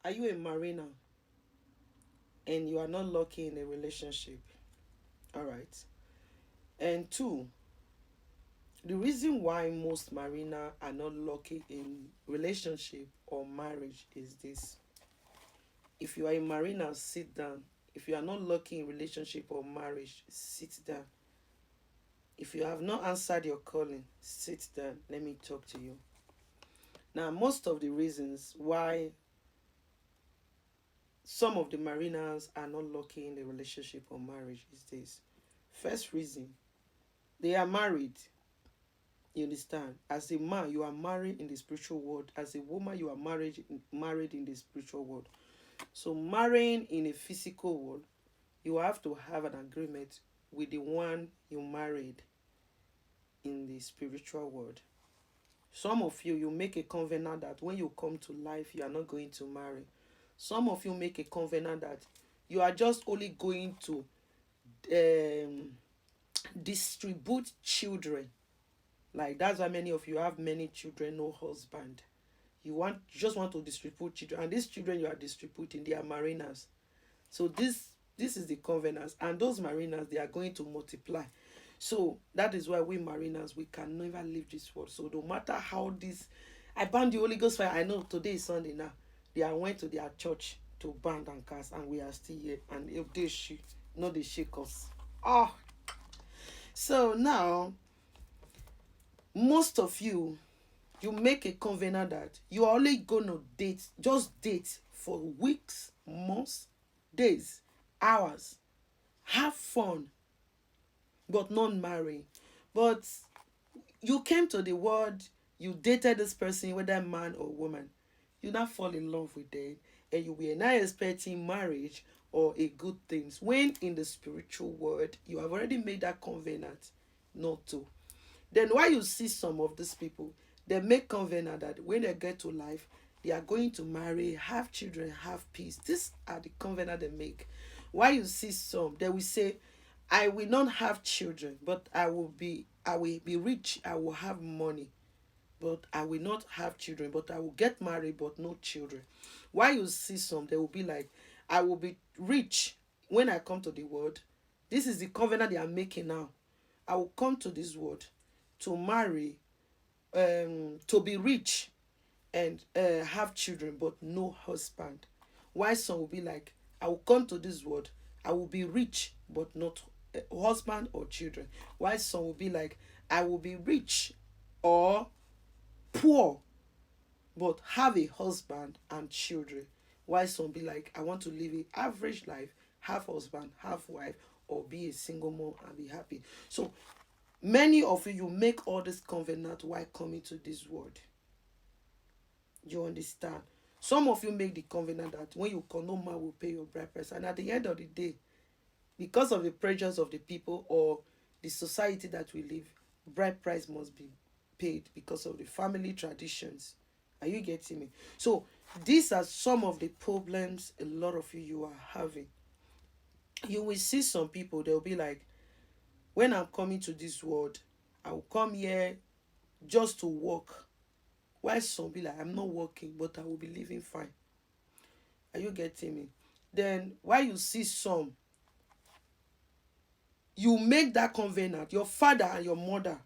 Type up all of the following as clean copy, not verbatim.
Are you a mariner and you are not lucky in a relationship? All right. And two, the reason why most marina are not lucky in relationship or marriage is this. If you are a marina, sit down. If you are not lucky in relationship or marriage, sit down. If you have not answered your calling, sit down. Let me talk to you. Now, most of the reasons why some of the mariners are not lucky in the relationship or marriage is this. First reason, they are married. You understand? As a man, you are married in the spiritual world. As a woman, you are married in the spiritual world. So marrying in a physical world, you have to have an agreement with the one you married in the spiritual world. Some of you make a covenant that when you come to life, you are not going to marry. Some of you make a covenant that you are just only going to um, distribute children. Like that's why many of you have many children, no husband. You just want to distribute children, and these children you are distributing, they are mariners. So this is the covenants, and those mariners, they are going to multiply. So that is why we mariners, we can never leave this world. So no matter how this, I banned the Holy Ghost fire. I know today is Sunday now. They are went to their church to band and cast, and we are still here. And if they shake, no, they shake us. Oh, so now most of you make a covenant that you are only gonna date, just date for weeks, months, days, hours, have fun, but not marry. But you came to the world, you dated this person, whether man or woman, you now fall in love with them, and you were not expecting marriage or a good things. When in the spiritual world, you have already made that covenant not to. Then why you see some of these people, they make covenant that when they get to life, they are going to marry, have children, have peace. These are the covenant they make. Why you see some, they will say, I will not have children, but I will be rich, I will have money, but I will not have children, but I will get married, but no children. Why you see some, they will be like, I will be rich when I come to the world. This is the covenant they are making now. I will come to this world to marry, to be rich and have children, but no husband. Why some will be like, I will come to this world, I will be rich, but not husband or children. Why some will be like, I will be rich or poor, but have a husband and children. Why some be like, I want to live a average life, have husband, have wife, or be a single mom and be happy. So many of you make all this covenant while coming to this world. You understand? Some of you make the covenant that when you come, no man will pay your bride price. And at the end of the day, because of the pressures of the people or the society that we live, bride price must be paid because of the family traditions. Are you getting me? So these are some of the problems a lot of you are having. You will see some people, they'll be like, when I'm coming to this world, I will come here just to work. Why some be like, I'm not working, but I will be living fine. Are you getting me? Then why you see some, you make that covenant, your father and your mother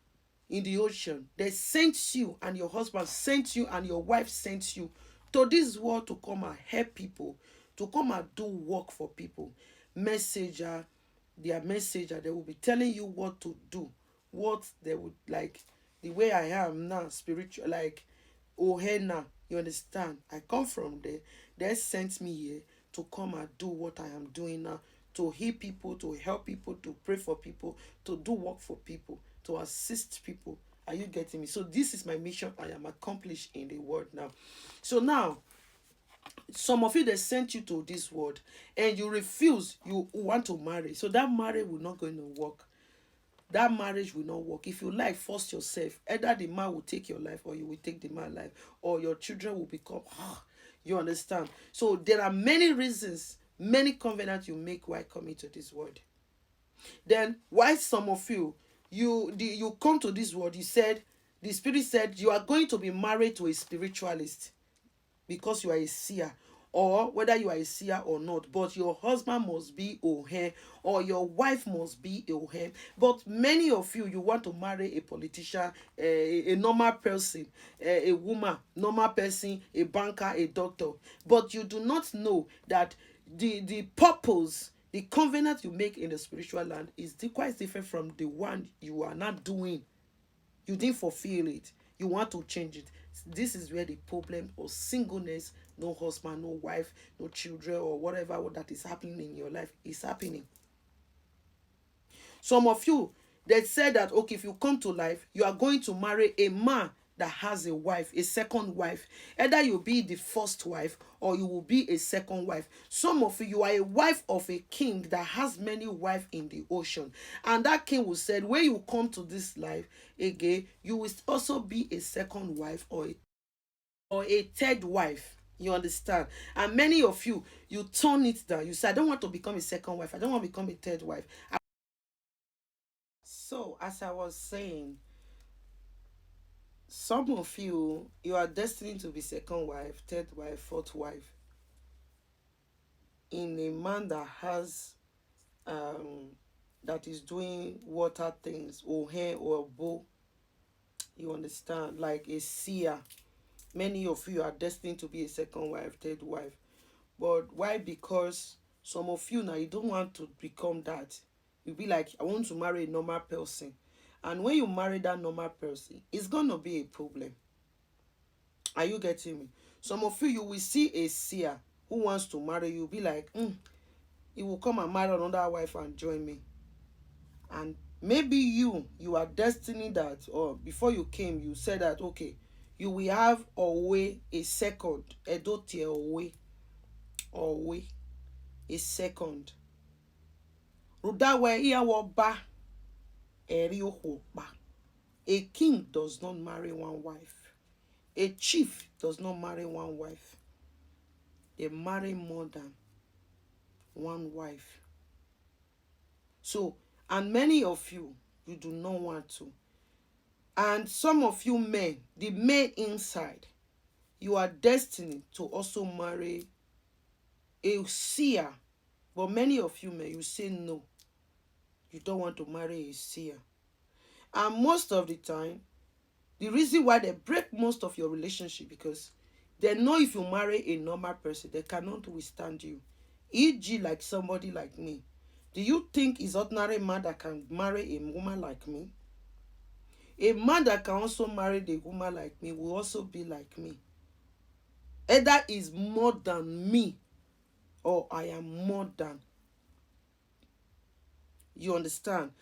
in the ocean, they sent you, and your husband sent you, and your wife sent you to this world to come and help people, to come and do work for people. Messenger, their messenger, they will be telling you what to do, what they would like. The way I am now, spiritual, like Ohena, you understand? I come from there. They sent me here to come and do what I am doing now, to heal people, to help people, to pray for people, to do work for people, to assist people. Are you getting me? So this is my mission. I am accomplished in the world now. So now, some of you, they sent you to this world and you refuse, you want to marry. So that marriage will not going to work. That marriage will not work. If you like, force yourself. Either the man will take your life or you will take the man's life, or your children will become you understand? So there are many reasons, many covenants you make while coming to this world. Then why some of you come to this world, you said, the spirit said you are going to be married to a spiritualist because you are a seer, or whether you are a seer or not, but your husband must be ohe, or your wife must be ohe. But many of you, you want to marry a politician, a normal person, a woman, normal person, a banker, a doctor, but you do not know that the purpose, the covenant you make in the spiritual land is quite different from the one you are not doing. You didn't fulfill it. You want to change it. This is where the problem of singleness, no husband, no wife, no children, or whatever that is happening in your life is happening. Some of you, they said that, okay, if you come to life, you are going to marry a man that has a wife, a second wife. Either you'll be the first wife or you will be a second wife. Some of you, you are a wife of a king that has many wives in the ocean. And that king will say, when you come to this life again, you will also be a second wife or a third wife. You understand? And many of you, you turn it down. You say, I don't want to become a second wife. I don't want to become a third wife. So, as I was saying, some of you, you are destined to be second wife, third wife, fourth wife in a man that has that is doing water things, or hair or bow. You understand? Like a seer. Many of you are destined to be a second wife, third wife. But why? Because some of you now, you don't want to become that. You be like, I want to marry a normal person. And when you marry that normal person, it's gonna be a problem. Are you getting me? Some of you, you will see a seer who wants to marry you, be like, he will come and marry another wife and join me. And maybe you are destined that, or before you came, you said that, okay, you will have away a second, edotie away a second. Rudawe iyawo ba eri ohopa. A king does not marry one wife. A chief does not marry one wife. They marry more than one wife. So, and many of you, you do not want to. And some of you men, the men inside, you are destined to also marry a seer. But many of you men, you say no. You don't want to marry a seer. And most of the time, the reason why they break most of your relationship, because they know if you marry a normal person, they cannot withstand you. E.g., like somebody like me. Do you think is ordinary man that can marry a woman like me? A man that can also marry a woman like me will also be like me. Either is more than me or I am more than. You understand?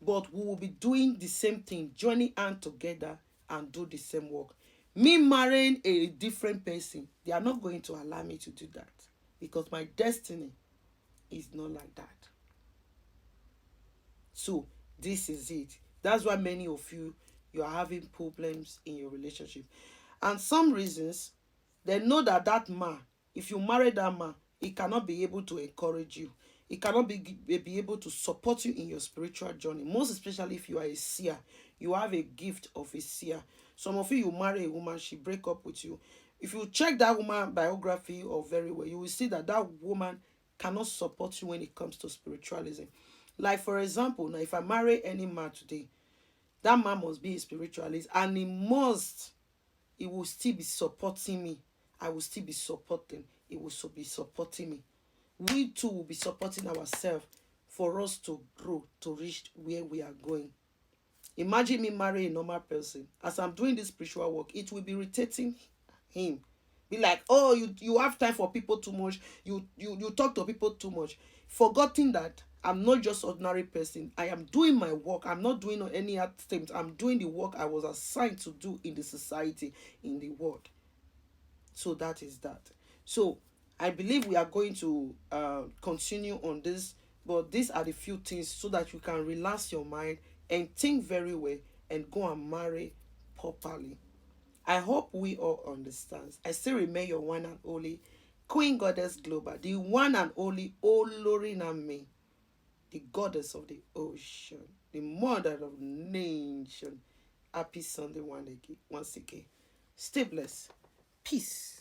But we will be doing the same thing, joining hands together and do the same work. Me marrying a different person, they are not going to allow me to do that, because my destiny is not like that. So this is it. That's why many of you are having problems in your relationship. And some reasons, they know that man, if you marry that man, he cannot be able to encourage you. He cannot be able to support you in your spiritual journey. Most especially if you are a seer. You have a gift of a seer. Some of you marry a woman, she break up with you. If you check that woman biography or very well, you will see that woman cannot support you when it comes to spiritualism. Like, for example, now if I marry any man today, that man must be a spiritualist, and he will still be supporting me. I will still be supporting. He will be supporting me. We too will be supporting ourselves for us to grow, to reach where we are going. Imagine me marrying a normal person. As I'm doing this spiritual work, it will be irritating him. Be like, oh, you have time for people too much. You talk to people too much. Forgetting that I'm not just ordinary person. I am doing my work. I'm not doing any other things. I'm doing the work I was assigned to do in the society, in the world. So that is that. So I believe we are going to continue on this, but these are the few things so that you can relax your mind and think very well and go and marry properly. I hope we all understand. I still remain your one and only Queen Goddess Global, the one and only Oloriname, the goddess of the ocean, the mother of nation. Happy Sunday once again. Stay blessed. Peace.